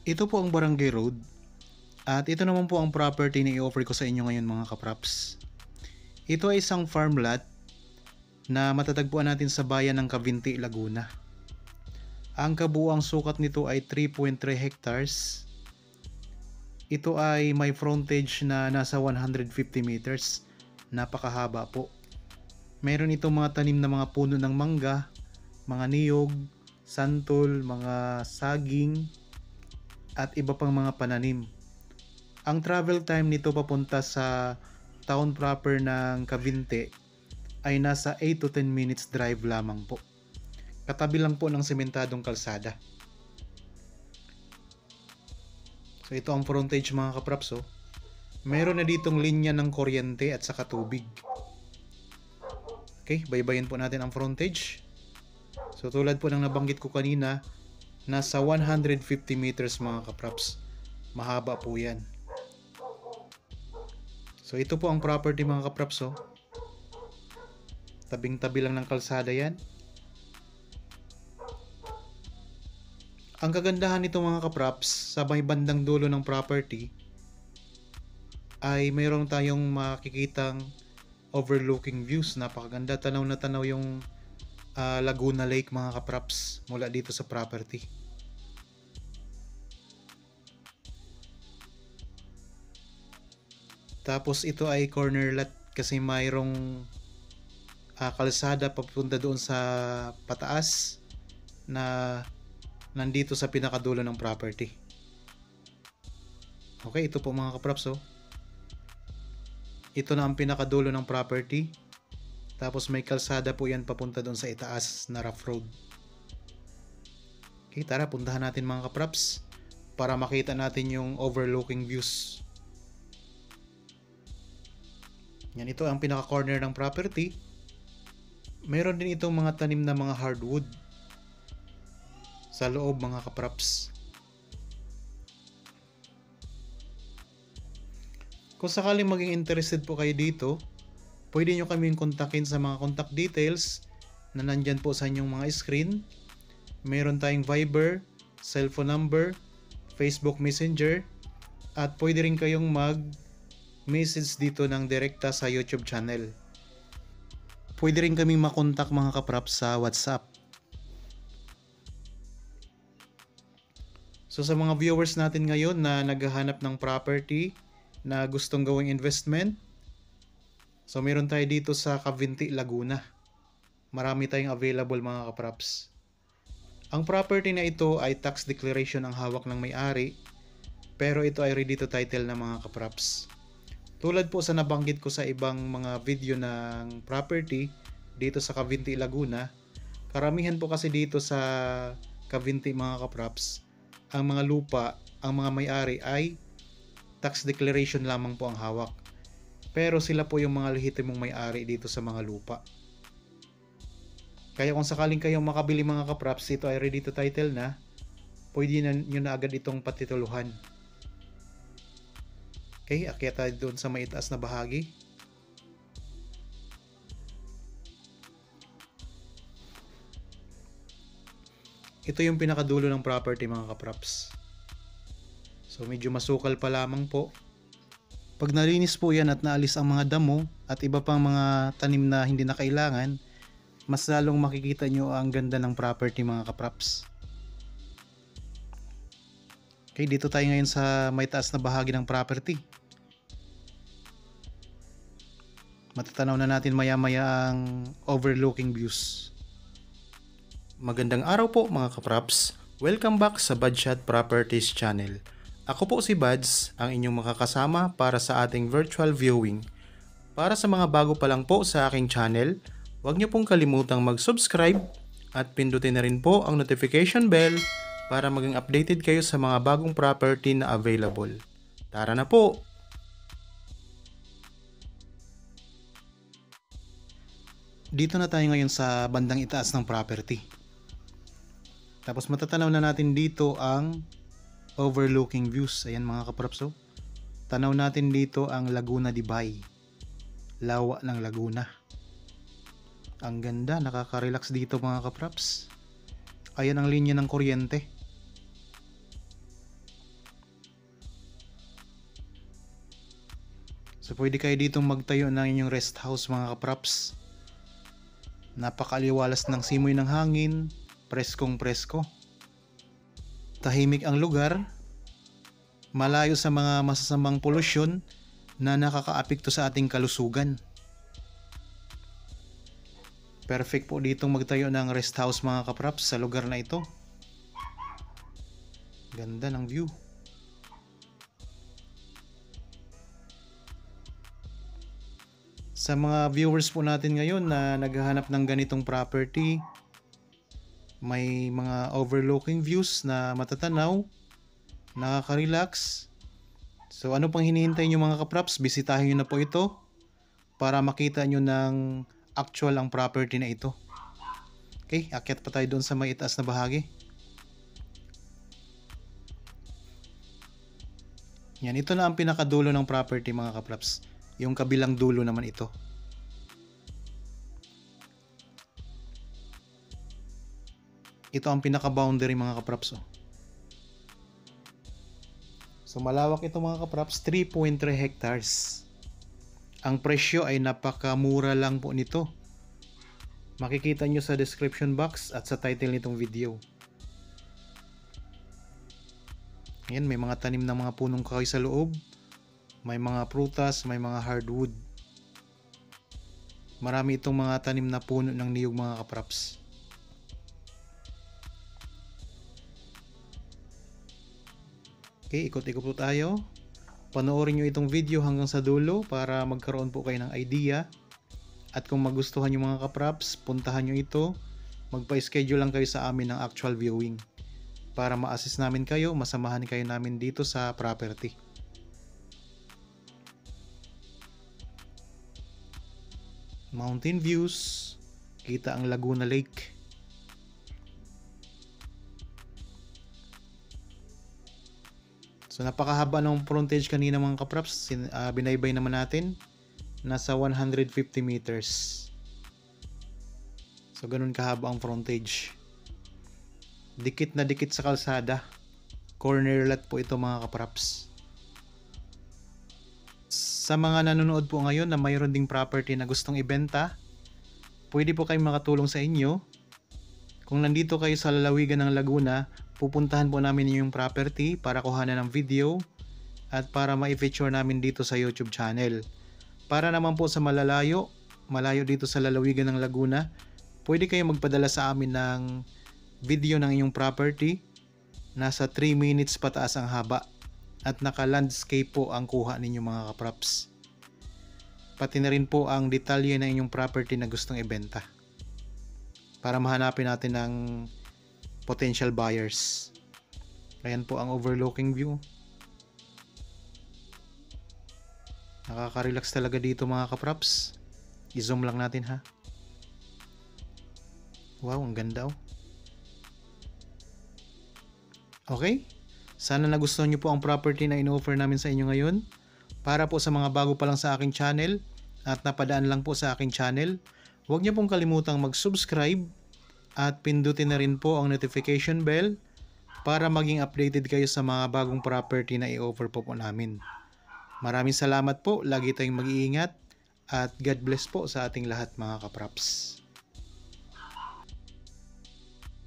Ito po ang Barangay Road at ito naman po ang property na i-offer ko sa inyo ngayon mga kapraps. Ito ay isang farm lot na matatagpuan natin sa bayan ng Cavinti, Laguna. Ang kabuuang sukat nito ay 3.3 hectares. Ito ay may frontage na nasa 150 meters. Napakahaba po. Meron itong mga tanim na mga puno ng mangga, mga niyog, santol, mga saging, at iba pang mga pananim. Ang travel time nito papunta sa town proper ng Cavite ay nasa 8 to 10 minutes drive lamang po. Katabi lang po ng sementadong kalsada. So ito ang frontage mga kapraps. Meron na ditong linya ng kuryente at saka tubig. Okay, baybayin po natin ang frontage. So tulad po ng nabanggit ko kanina, nasa 150 meters mga kapraps. Mahaba po yan. So ito po ang property mga kapraps. Tabing-tabi lang ng kalsada yan. Ang kagandahan nito mga kapraps, sa may bandang dulo ng property ay mayroon tayong makikitang overlooking views. Napakaganda, tanaw na tanaw yung Laguna Lake mga kapraps mula dito sa property. Tapos ito ay corner lot kasi mayroong kalsada papunta doon sa pataas na nandito sa pinakadulo ng property. Okay, ito po mga kapraps. Ito na ang pinakadulo ng property. Tapos may kalsada po yan papunta doon sa itaas na rough road. Okay, tara puntahan natin mga kapraps para makita natin yung overlooking views. Yan, ito ang pinaka corner ng property. Meron din itong mga tanim na mga hardwood sa loob mga kapraps. Kung sakaling maging interested po kayo dito, pwede nyo kaming kontakin sa mga contact details na nandyan po sa inyong mga screen. Meron tayong Viber, cellphone number, Facebook Messenger, at pwede rin kayong mag-message dito ng direkta sa YouTube channel. Pwede rin kaming makontak mga kapraps sa WhatsApp. So sa mga viewers natin ngayon na naghahanap ng property na gustong gawing investment, so meron tayo dito sa Cavinti, Laguna. Marami tayong available mga kapraps. Ang property na ito ay tax declaration ang hawak ng may-ari, pero ito ay ready to title na mga kapraps. Tulad po sa nabanggit ko sa ibang mga video ng property dito sa Cavinti, Laguna, karamihan po kasi dito sa Cavinti mga kapraps, ang mga lupa, ang mga may-ari ay tax declaration lamang po ang hawak. Pero sila po yung mga lehitimong may-ari dito sa mga lupa. Kaya kung sakaling kayong makabili mga kapraps, ito ay ready to title na, pwede nyo na agad itong patituluhan. Okay, akyat tayo doon sa may itaas na bahagi. Ito yung pinakadulo ng property mga kapraps. So medyo masukal pa lamang po. Pag nalinis po yan at naalis ang mga damo at iba pang mga tanim na hindi na kailangan, mas lalong makikita nyo ang ganda ng property mga kapraps. Okay, dito tayo ngayon sa may taas na bahagi ng property. Matatanaw na natin maya-maya ang overlooking views. Magandang araw po mga kapraps. Welcome back sa Budshot Properties channel. Ako po si Buds, ang inyong makakasama para sa ating virtual viewing. Para sa mga bago pa lang po sa aking channel, huwag niyo pong kalimutang mag-subscribe at pindutin na rin po ang notification bell para maging updated kayo sa mga bagong property na available. Tara na po! Dito na tayo ngayon sa bandang itaas ng property. Tapos matatanaw na natin dito ang overlooking views. Ayan mga kapraps. Tanaw natin dito ang Laguna de Bay. Lawa ng Laguna. Ang ganda, nakaka-relax dito mga kapraps. Ayan ang linya ng kuryente. So pwede kayo ditong magtayo ng inyong rest house mga kapraps. Napakaliwalas ng simoy ng hangin, preskong presko. Tahimik ang lugar, malayo sa mga masasamang polusyon na nakakaapekto sa ating kalusugan. Perfect po ditong magtayo ng rest house mga kapraps sa lugar na ito. Ganda ng view. Sa mga viewers po natin ngayon na naghahanap ng ganitong property, may mga overlooking views na matatanaw, nakaka-relax. So ano pang hinihintay nyo mga kapraps? Bisitahin nyo na po ito para makita nyo ng actual ang property na ito. Okay, akyat pa tayo doon sa may itaas na bahagi. Yan, ito na ang pinakadulo ng property mga kapraps. Yung kabilang dulo naman ito. Ito ang pinaka-boundary mga kapraps. So malawak ito mga kapraps, 3.3 hectares. Ang presyo ay napakamura lang po nito. Makikita nyo sa description box at sa title nitong video. Ayan, may mga tanim na mga punong kahoy sa loob. May mga prutas, may mga hardwood. Marami itong mga tanim na puno ng niyog mga kapraps. Okay, ikot-ikot po tayo. Panoorin nyo itong video hanggang sa dulo para magkaroon po kayo ng idea. At kung magustuhan nyo mga kapraps, puntahan nyo ito. Magpa-schedule lang kayo sa amin ng actual viewing para ma-assist namin kayo, masamahan kayo namin dito sa property. Mountain views, kita ang Laguna Lake. So napakahaba ng frontage kanina mga kapraps, binaybay naman natin, nasa 150 meters. So ganun kahaba ang frontage. Dikit na dikit sa kalsada. Corner lot po ito mga kapraps. Sa mga nanonood po ngayon na mayroon ding property na gustong ibenta, pwede po kayong makatulong sa inyo. Kung nandito kayo sa lalawigan ng Laguna, pupuntahan po namin yung property para kuhanan ng video at para ma-feature namin dito sa YouTube channel. Para naman po sa malayo dito sa lalawigan ng Laguna, pwede kayo magpadala sa amin ng video ng inyong property. Nasa 3 minutes pataas ang haba at naka-landscape po ang kuha ninyo mga kapraps. Pati na rin po ang detalye ng inyong property na gustong ibenta para mahanapin natin ng potential buyers. Ayan po ang overlooking view. Nakaka-relax talaga dito mga kapraps. I-zoom lang natin ha. Wow, ang ganda oh. Okay? Sana nagustuhan nyo po ang property na in-offer namin sa inyo ngayon. Para po sa mga bago pa lang sa aking channel at napadaan lang po sa aking channel, huwag nyo pong kalimutang mag-subscribe at pindutin na rin po ang notification bell para maging updated kayo sa mga bagong property na i-offer po namin. Maraming salamat po, lagi tayong mag-iingat at God bless po sa ating lahat mga kapraps.